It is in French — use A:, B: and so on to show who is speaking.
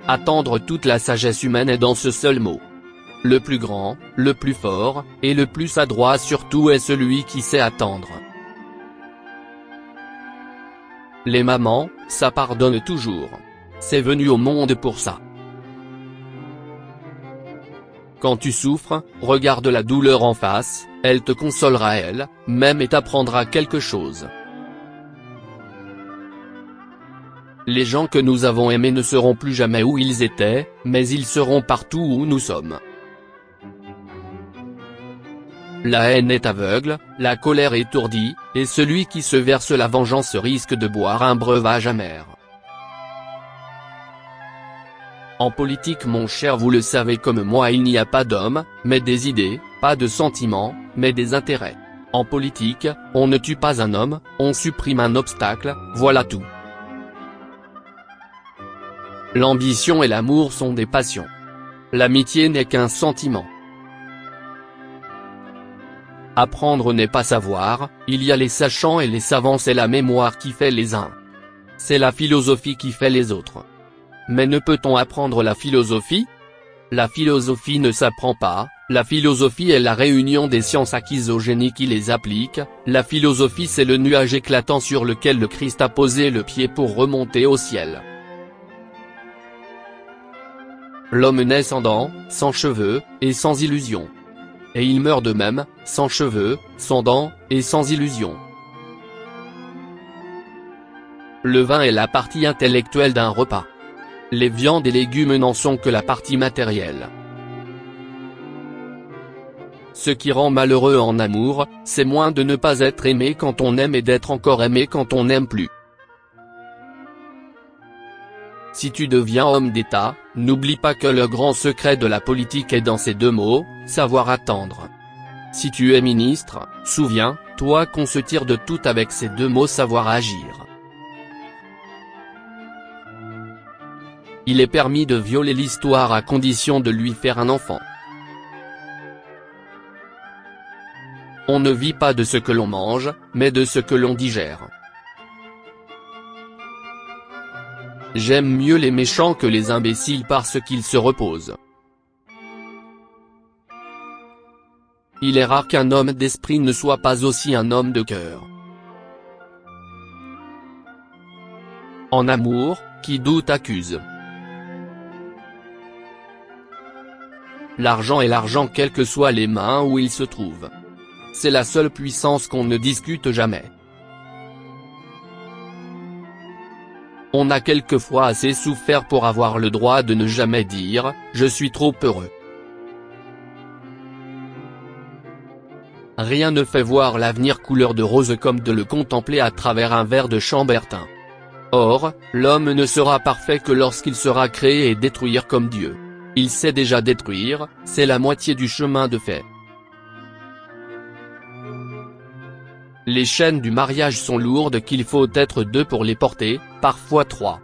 A: Attendre, toute la sagesse humaine est dans ce seul mot. Le plus grand, le plus fort, et le plus adroit surtout est celui qui sait attendre. Les mamans, ça pardonne toujours. C'est venu au monde pour ça. Quand tu souffres, regarde la douleur en face, elle te consolera elle-même et t'apprendra quelque chose. Les gens que nous avons aimés ne seront plus jamais où ils étaient, mais ils seront partout où nous sommes. La haine est aveugle, la colère étourdie, et celui qui se verse la vengeance risque de boire un breuvage amer. En politique, mon cher, vous le savez comme moi, il n'y a pas d'hommes, mais des idées, pas de sentiments, mais des intérêts. En politique, on ne tue pas un homme, on supprime un obstacle, voilà tout. L'ambition et l'amour sont des passions. L'amitié n'est qu'un sentiment. Apprendre n'est pas savoir, il y a les sachants et les savants, c'est la mémoire qui fait les uns. C'est la philosophie qui fait les autres. Mais ne peut-on apprendre la philosophie? La philosophie ne s'apprend pas, la philosophie est la réunion des sciences acquises au génie qui les applique, la philosophie c'est le nuage éclatant sur lequel le Christ a posé le pied pour remonter au ciel. L'homme naît sans dents, sans cheveux, et sans illusions. Et il meurt de même, sans cheveux, sans dents, et sans illusions. Le vin est la partie intellectuelle d'un repas. Les viandes et légumes n'en sont que la partie matérielle. Ce qui rend malheureux en amour, c'est moins de ne pas être aimé quand on aime et d'être encore aimé quand on n'aime plus. Si tu deviens homme d'État, n'oublie pas que le grand secret de la politique est dans ces deux mots, savoir attendre. Si tu es ministre, souviens-toi qu'on se tire de tout avec ces deux mots, savoir agir. Il est permis de violer l'histoire à condition de lui faire un enfant. On ne vit pas de ce que l'on mange, mais de ce que l'on digère. J'aime mieux les méchants que les imbéciles parce qu'ils se reposent. Il est rare qu'un homme d'esprit ne soit pas aussi un homme de cœur. En amour, qui doute accuse. L'argent est l'argent quelles que soient les mains où il se trouve. C'est la seule puissance qu'on ne discute jamais. On a quelquefois assez souffert pour avoir le droit de ne jamais dire « je suis trop heureux ». Rien ne fait voir l'avenir couleur de rose comme de le contempler à travers un verre de chambertin. Or, l'homme ne sera parfait que lorsqu'il sera créé et détruire comme Dieu. Il sait déjà détruire, c'est la moitié du chemin de fait. Les chaînes du mariage sont lourdes qu'il faut être deux pour les porter, parfois trois.